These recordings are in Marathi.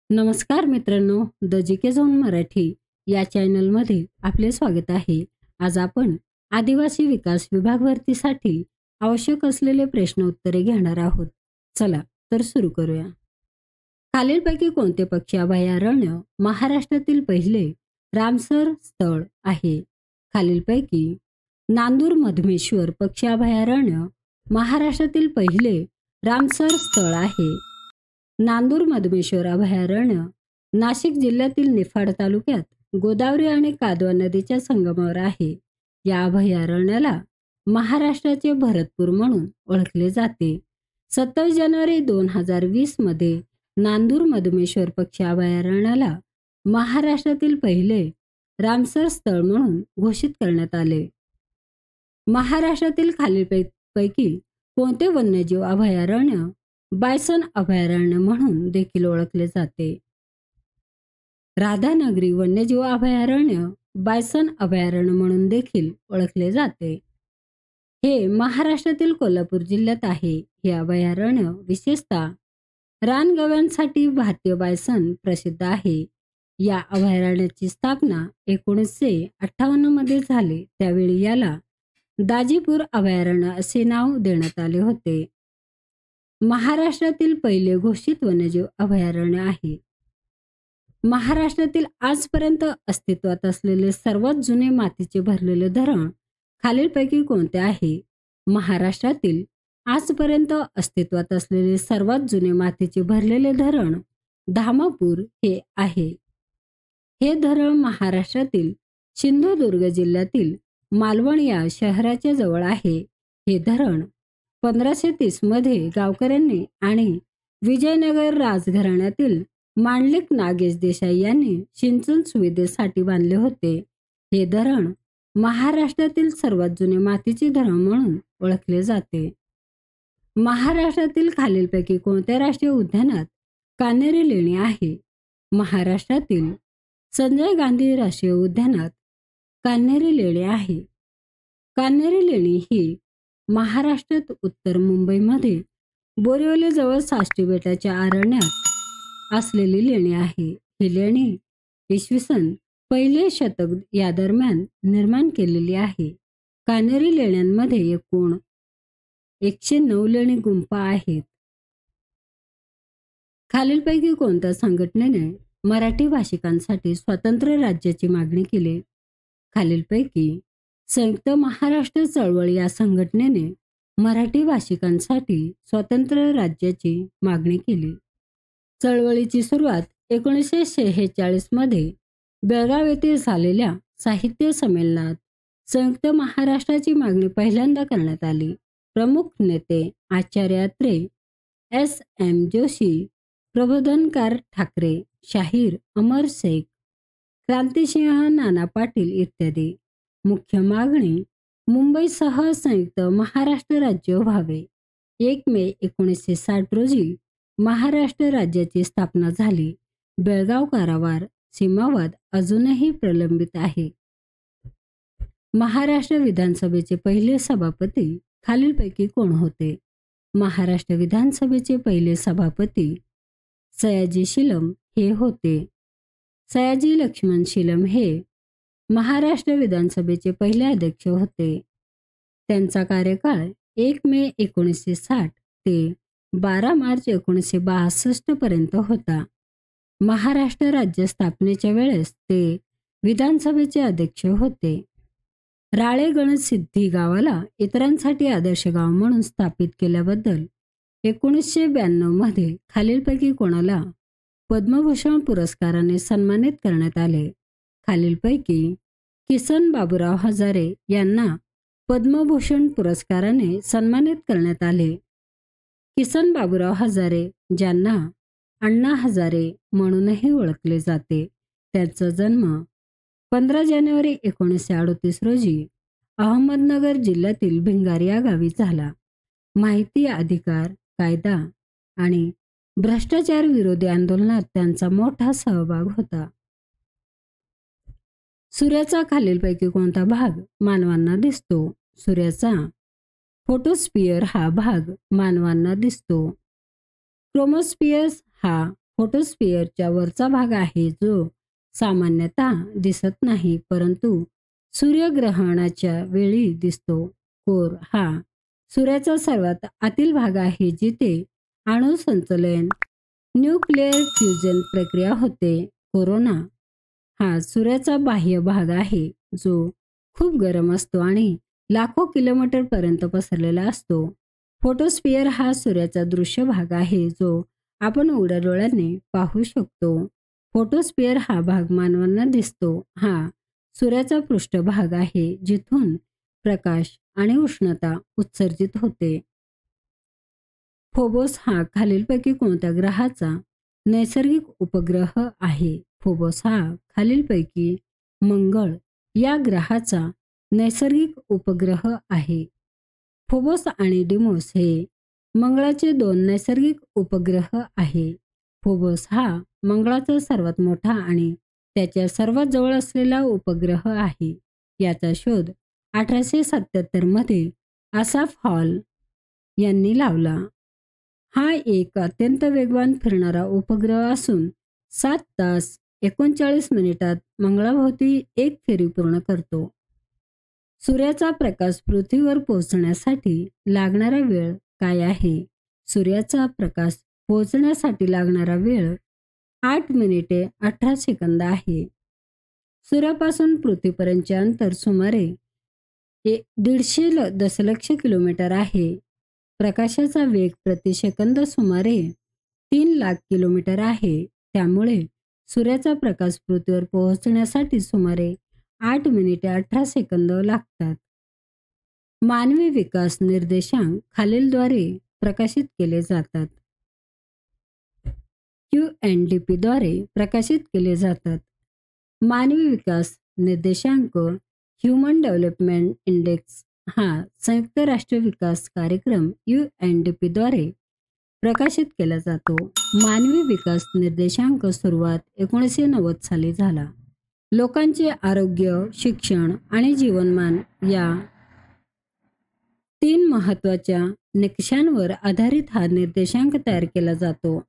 नमस्कार मित्रांनो, द जीके झोन मराठी या चॅनलमध्ये आपले स्वागत आहे। आज आपण आदिवासी विकास विभाग भरतीसाठी आवश्यक असलेले प्रश्न उत्तरे घेणार आहोत। चला तर सुरू करूया। खालीलपैकी कोणते पक्षी अभयारण्य महाराष्ट्रातील पहिले रामसर स्थळ आहे? खालीलपैकी नांदूर मधमेश्वर पक्षी अभयारण्य महाराष्ट्रातील पहिले रामसर स्थळ आहे। नांदूर मधमेश्वर अभयारण्य नाशिक जिल्ह्यातील निफाड तालुक्यात गोदावरी आणि कादवा नदीच्या संगमावर आहे। या अभयारण्याला महाराष्ट्राचे भरतपूर म्हणून ओळखले जाते। 27 जानेवारी 2020 मध्ये नांदूर मधमेश्वर पक्षी अभयारण्याला महाराष्ट्रातील पहिले रामसर स्थळ म्हणून घोषित करण्यात आले। महाराष्ट्रातील खालीलपैकी कोणते वन्यजीव अभयारण्य बायसन अभयारण्य म्हणून देखील ओळखले जाते? राधानगरी वन्यजीव अभयारण्य बायसन अभयारण्य म्हणून देखील ओळखले जाते। हे महाराष्ट्रातील कोल्हापूर जिल्ह्यात आहे। हे अभयारण्य विशेषतः रानगव्यांसाठी भारतीय बायसन प्रसिद्ध आहे। या अभयारण्याची स्थापना 1958 मध्ये झाली। त्यावेळी याला दाजीपूर अभयारण्य असे नाव देण्यात आले होते। महाराष्ट्रातील पहिले घोषित वन्यजीव अभयारण्य आहे। महाराष्ट्रातील आजपर्यंत अस्तित्वात असलेले सर्वात जुने मातीचे भरलेले धरण खालीलपैकी कोणते आहे? महाराष्ट्रातील आजपर्यंत अस्तित्वात असलेले सर्वात जुने मातीचे भरलेले धरण धामापूर हे आहे। हे धरण महाराष्ट्रातील सिंधुदुर्ग जिल्ह्यातील मालवण या शहराच्या जवळ आहे। हे धरण 1530 मध्ये गावकऱ्यांनी आणि विजयनगर राजघराण्यातील मांडलिक नागेश देसाई यांनी सिंचन सुविधेसाठी बांधले होते। हे धरण महाराष्ट्रातील सर्वात जुने मातीचे धरण म्हणून ओळखले जाते। महाराष्ट्रातील खालीलपैकी कोणत्या राष्ट्रीय उद्यानात कान्हेरी लेणी आहे? महाराष्ट्रातील संजय गांधी राष्ट्रीय उद्यानात कान्हेरी लेणी आहे। कान्हेरी लेणी ही महाराष्ट्रात उत्तर मुंबईमध्ये बोरिवलीजवळ साष्टी बेटाच्या अरण्यात असलेली लेणी आहे। ही लेणी इसवी सन पहिले शतक या दरम्यान निर्माण केलेली आहे। कान्हेरी लेण्यांमध्ये एकूण 109 लेणी गुंफा आहेत। खालीलपैकी कोणत्या संघटनेने मराठी भाषिकांसाठी स्वतंत्र राज्याची मागणी केली? खालीलपैकी संयुक्त महाराष्ट्र चळवळ या संघटनेने मराठी भाषिकांसाठी स्वतंत्र राज्याची मागणी केली। चळवळीची सुरुवात 1946 मध्ये बेळगाव येथे झालेल्या साहित्य संमेलनात संयुक्त महाराष्ट्राची मागणी पहिल्यांदा करण्यात आली। प्रमुख नेते आचार्य अत्रे, S.M. जोशी, प्रबोधनकार ठाकरे, शाहीर अमर शेख, क्रांतिसिंह नाना पाटील इत्यादी। मुख्य मागणी मुंबईसह संयुक्त महाराष्ट्र राज्य व्हावे। 1 मे 1960 रोजी महाराष्ट्र राज्याची स्थापना झाली। बेळगाव कारावार सीमावाद अजूनही प्रलंबित आहे। महाराष्ट्र विधानसभेचे पहिले सभापती खालीलपैकी कोण होते? महाराष्ट्र विधानसभेचे पहिले सभापती सयाजी शिलम हे होते। सयाजी लक्ष्मण शिलम हे महाराष्ट्र विधानसभेचे पहिले अध्यक्ष होते। त्यांचा कार्यकाळ 1 मे 1960 ते 12 मार्च 1962 पर्यंत होता। महाराष्ट्र राज्य स्थापनेच्या वेळेस ते विधानसभेचे अध्यक्ष होते। राळेगणसिद्धी गावाला इतरांसाठी आदर्श गाव म्हणून स्थापित केल्याबद्दल 1992 मध्ये खालीलपैकी कोणाला पद्मभूषण पुरस्काराने सन्मानित करण्यात आले? खालीलपैकी किसन बाबूराव हजारे यांना पद्मभूषण पुरस्काराने सन्मानित करण्यात आले। किसन बाबूराव हजारे, ज्यांना अण्णा हजारे म्हणूनही ओळखले जाते, त्यांचा जन्म 15 जानेवारी 1938 रोजी अहमदनगर जिल्ह्यातील भिंगार या गावी झाला। माहिती अधिकार कायदा आणि भ्रष्टाचार विरोधी आंदोलनात त्यांचा मोठा सहभाग होता। सूर्याचा खालीलपैकी कोणता भाग मानवांना दिसतो? सूर्याचा फोटोस्फियर हा भाग मानवांना दिसतो। क्रोमोस्फियर हा फोटोस्फिअरच्या वरचा भाग आहे, जो सामान्यतः दिसत नाही परंतु सूर्यग्रहणाच्या वेळी दिसतो. कोर हा सूर्याचा सर्वात आतील भाग आहे, जिथे अणुसंचलन न्यूक्लिअर फ्युजन प्रक्रिया होते. कोरोना हा सूर्याचा बाह्य भाग आहे, जो खूप गरम असतो आणि लाखो किलोमीटर पर्यंत पसरलेला असतो. फोटोस्फिअर हा सूर्याचा दृश्य भाग आहे, जो आपण उघड्या डोळ्यांनी पाहू शकतो. फोटोस्फिअर हा भाग मानवांना दिसतो. हा सूर्याचा पृष्ठभाग आहे, जिथून प्रकाश आणि उष्णता उत्सर्जित होते. फोबोस हा खालीलपैकी कोणत्या ग्रहाचा नैसर्गिक उपग्रह आहे? फोबोस हा खालीलपैकी मंगळ या ग्रहाचा नैसर्गिक उपग्रह आहे. फोबोस आणि डिमोस हे मंगळाचे 2 नैसर्गिक उपग्रह आहे. फोबोस हा मंगळाचा सर्वात मोठा आणि त्याच्या सर्वात जवळ असलेला उपग्रह आहे. याचा शोध 1877 मध्ये आसाफ हॉल यांनी लावला. हा एक अत्यंत वेगवान फिरणारा उपग्रह असून 7 तास 39 मिनिटात मंगळाभोवती एक फेरी पूर्ण करतो. सूर्याचा प्रकाश पृथ्वीवर पोहोचण्यासाठी लागणारा वेळ काय आहे? सूर्याचा प्रकाश पोहोचण्यासाठी लागणारा वेळ 8 मिनिटे 18 सेकंद आहे. सूर्यापासून पृथ्वीपर्यंतचे अंतर सुमारे 150 दशलक्ष किलोमीटर आहे. प्रकाशाचा वेग प्रति सेकंद सुमारे 3 लाख किलोमीटर आहे. त्यामुळे सूर्याचा प्रकाश पृथ्वीवर पोहोचण्यासाठी सुमारे 8 मिनिटे 18 सेकंद लागतात. मानवी विकास निर्देशांक खालीलद्वारे प्रकाशित केले जातात. UNDP द्वारे प्रकाशित केले जातात. मानवी विकास निर्देशांक ह्युमन डेव्हलपमेंट इंडेक्स हा संयुक्त राष्ट्र विकास कार्यक्रम UNDP द्वारे प्रकाशित केला जातो. मानवी विकास निर्देशांक सुरुवात 1990 साली झाला. लोकांचे आरोग्य, शिक्षण आणि जीवनमान या 3 महत्त्वाच्या निकषांवर आधारित हा निर्देशांक तयार केला जातो.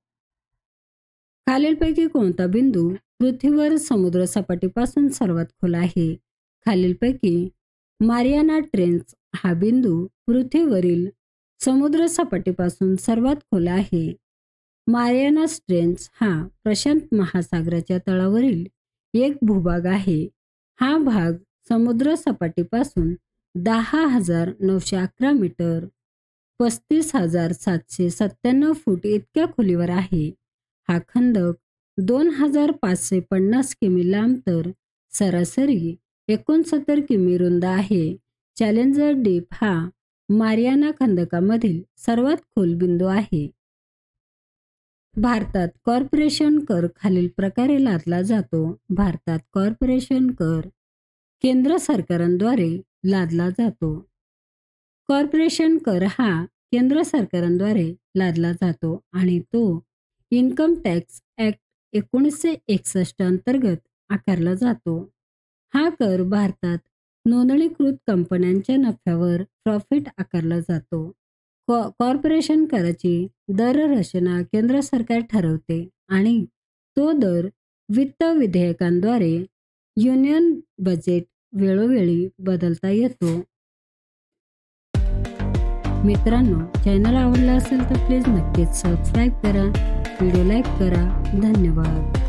खालीलपैकी कोणता बिंदू पृथ्वीवर समुद्र सपाटीपासून सर्वात खोल आहे? खालीलपैकी मारियाना ट्रेंच हा बिंदू पृथ्वीवरील समुद्र सपाटीपासून सर्वात खोल आहे. मारियाना ट्रेंच हा प्रशांत महासागराच्या तळावरील एक भूभाग आहे. हा भाग समुद्र सपाटीपासून 10,911 मीटर 35,797 फूट इतक्या खोलीवर आहे. हा खंदक 2,550 किमी लांब तर सरासरी 69 किमी रुंद आहे. चॅलेंजर डीप हा मारियाना खंदकामधील सर्वात खोल बिंदू आहे. भारतात कॉर्पोरेशन कर खालील प्रकारे लादला जातो. भारतात कॉर्पोरेशन कर केंद्र सरकारांद्वारे लादला जातो. कॉर्पोरेशन कर हा केंद्र सरकारांद्वारे लादला जातो आणि तो इन्कम टॅक्स ॲक्ट 1961 अंतर्गत आकारला जातो. हा कर भारतात नोंदणीकृत कंपन्यांच्या नफ्यावर प्रॉफिट आकारला जातो. कॉर्पोरेशन कराची दररचना केंद्र सरकार ठरवते आणि तो दर वित्त विधेयकांद्वारे युनियन बजेट वेळोवेळी बदलता येतो. मित्रांनो, चॅनल आवडला असेल तर प्लीज नक्कीच सबस्क्राईब करा, व्हिडिओ लाईक करा. धन्यवाद.